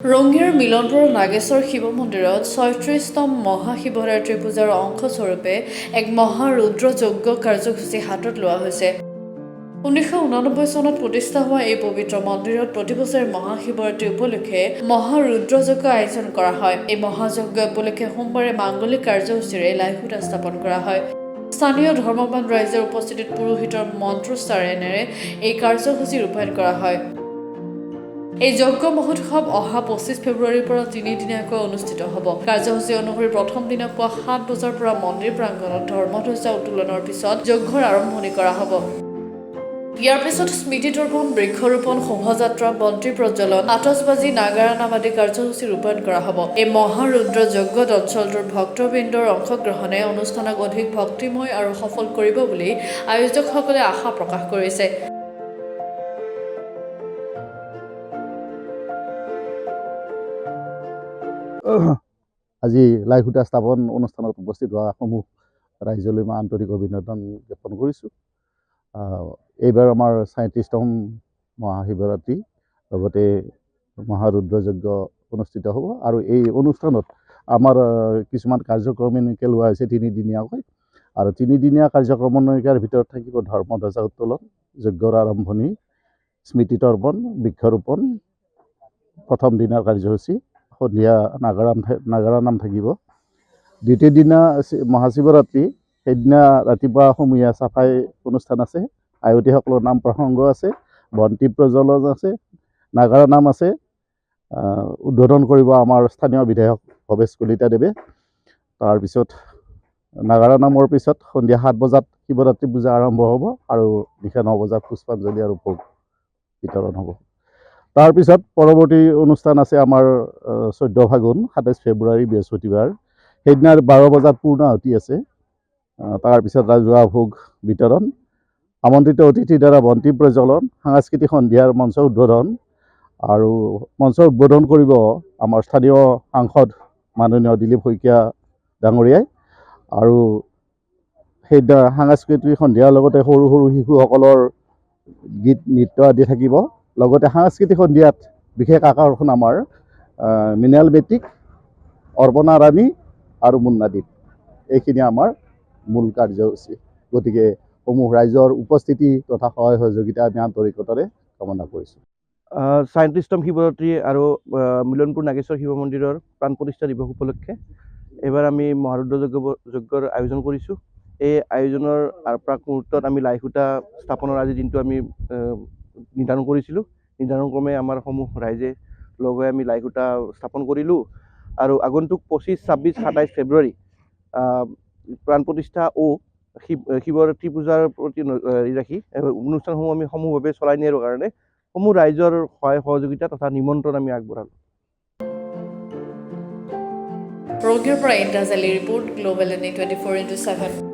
ৰঙিয়াৰ মিলনপুৰ নাগেশ্বৰ শিৱ মন্দিৰত ৩৬তম মহাশিৱৰাত্ৰি পূজাৰ অংশস্বৰূপে এক মহাৰুদ্ৰ যজ্ঞ কাৰ্যসূচী হাতত লোৱা হৈছে। ১৯৮৯ চনত প্ৰতিষ্ঠা হোৱা এই পবিত্ৰ মন্দিৰত প্ৰতিবছৰে মহাশিৱৰাত্ৰি উপলক্ষে মহাৰুদ্ৰ যজ্ঞ আয়োজন কৰা হয়। এই মহাযজ্ঞ উপলক্ষে সোমবাৰে মাংগলিক কাৰ্যসূচীৰে লাইসুটা স্থাপন কৰা হয়। স্থানীয় ধৰ্মৱান ৰাইজৰ উপস্থিতিত পুৰোহিতৰ মন্ত্ৰোচ্চাৰণেৰে এই কাৰ্যসূচী ৰূপায়ণ কৰা হয়। এই যজ্ঞ মহোৎসৱ অহা ২৫ ফেব্ৰুৱাৰীৰ পৰা ৩ দিনীয়াকৈ অনুষ্ঠিত হ'ব। কাৰ্যসূচী অনুসৰি প্ৰথম দিনা পুৱা ৭ বজাৰ পৰা মন্দিৰ প্ৰাংগণত ধৰ্মধ্বজা উত্তোলনৰ পিছত যজ্ঞৰ আৰম্ভণি কৰা হ'ব। ইয়াৰ পিছত স্মৃতি তৰ্পণ, বৃক্ষৰোপণ, শোভাযাত্ৰা, বন্তি প্ৰজ্বলন, আতচবাজি, নাগাৰা নাম আদি কাৰ্যসূচী ৰূপায়ণ কৰা হ'ব। এই মহাৰুদ্ৰ যজ্ঞত অঞ্চলটোৰ ভক্তবৃন্দৰ অংশগ্ৰহণে অনুষ্ঠানক অধিক ভক্তিময় আৰু সফল কৰিব বুলি আয়োজকসকলে আশা প্ৰকাশ কৰিছে। আজি লাইসুটা স্থাপন অনুষ্ঠানত উপস্থিত হোৱা সমূহ ৰাইজলৈ মই আন্তৰিক অভিনন্দন জ্ঞাপন কৰিছোঁ। এইবাৰ আমাৰ ৩৭তম মহাশিৱৰাত্ৰি, লগতে মহাৰুদ্ৰ যজ্ঞ অনুষ্ঠিত হ'ব আৰু এই অনুষ্ঠানত আমাৰ কিছুমান কাৰ্যক্ৰমণিকা লোৱা হৈছে ৩ দিনীয়াকৈ। আৰু ৩ দিনীয়া কাৰ্যক্ৰমণিকাৰ ভিতৰত থাকিব ধৰ্মধ্বজা উত্তোলন, যজ্ঞৰ আৰম্ভণি, স্মৃতি তৰ্পণ, বৃক্ষৰোপণ, প্ৰথম দিনাৰ কাৰ্যসূচী, সন্ধিয়া নাগাৰা নাম থাকিব। দ্বিতীয় দিনা মহাশিৱৰাত্ৰি, সেইদিনা ৰাতিপুৱা সমূহীয়া চাফাই অনুষ্ঠান আছে, আয়তীসকলৰ নাম প্ৰসংগ আছে, বন্তি প্ৰজ্বলন আছে, নাগাৰা নাম আছে। উদ্বোধন কৰিব আমাৰ স্থানীয় বিধায়ক ভৱেশ কলিতাদেৱে। তাৰপিছত নাগাৰা নামৰ পিছত সন্ধিয়া ৭ বজাত শিৱৰাত্ৰি পূজা আৰম্ভ হ'ব আৰু নিশা ৯ বজাত পুষ্পাঞ্জলি আৰু ভোগ বিতৰণ হ'ব। তাৰপিছত পৰৱৰ্তী অনুষ্ঠান আছে আমাৰ ১৪ ফাগুন ২৭ ফেব্ৰুৱাৰী বৃহস্পতিবাৰ, সেইদিনাৰ ১২ বজাত পূৰ্ণাহুতি আছে। তাৰপিছত ৰাজহুৱা ভোগ বিতৰণ, আমন্ত্ৰিত অতিথিৰ দ্বাৰা বন্তি প্ৰজ্বলন, সাংস্কৃতিক সন্ধিয়াৰ মঞ্চ উদ্বোধন আৰু মঞ্চ উদ্বোধন কৰিব আমাৰ স্থানীয় সাংসদ মাননীয় দিলীপ শইকীয়া ডাঙৰীয়াই। আৰু সেইদিনা সাংস্কৃতিক সন্ধিয়াৰ লগতে সৰু সৰু শিশুসকলৰ গীত নৃত্য আদি থাকিব। লগতে সাংস্কৃতিক সন্ধিয়াত বিশেষ আকৰ্ষণ আমাৰ মৃণাল বেতিক, অৰ্পণা ৰাণী আৰু মুন্নাদ্বীপ। এইখিনি আমাৰ মূল কাৰ্যসূচী। গতিকে সমূহ ৰাইজৰ উপস্থিতি তথা সহায় সহযোগিতা আমি আন্তৰিকতাৰে কামনা কৰিছোঁ। ৩৭তম শিৱৰাত্ৰি আৰু মিলনপুৰ নাগেশ্বৰ শিৱ মন্দিৰৰ প্ৰাণ প্ৰতিষ্ঠা দিৱস উপলক্ষে এইবাৰ আমি মহাৰুদ্ৰ যজ্ঞৰ আয়োজন কৰিছোঁ। এই আয়োজনৰ প্ৰাক মুহূৰ্তত আমি লাইসুটা স্থাপনৰ আজি দিনটো আমি নিৰ্ধাৰণ কৰিছিলোঁ। নিৰ্ধাৰণ ক্ৰমে আমাৰ সমূহ ৰাইজে লগ হৈ আমি লাইসুটা স্থাপন কৰিলোঁ আৰু আগন্তুক ২৫, ২৬, ২৭ ফেব্ৰুৱাৰী প্ৰাণ প্ৰতিষ্ঠা ও শিৱৰাত্ৰি পূজাৰ প্ৰতি ৰাখি অনুষ্ঠানসমূহ আমি সমূহভাৱে চলাই নিয়াৰ কাৰণে সমূহ ৰাইজৰ সহায় সহযোগিতা তথা নিমন্ত্ৰণ আমি আগবঢ়ালোঁ। ৰঙিয়াৰ পৰা ইন্টাজ আলী ৰিপৰ্ট, গ্লোবেল NA 24/7।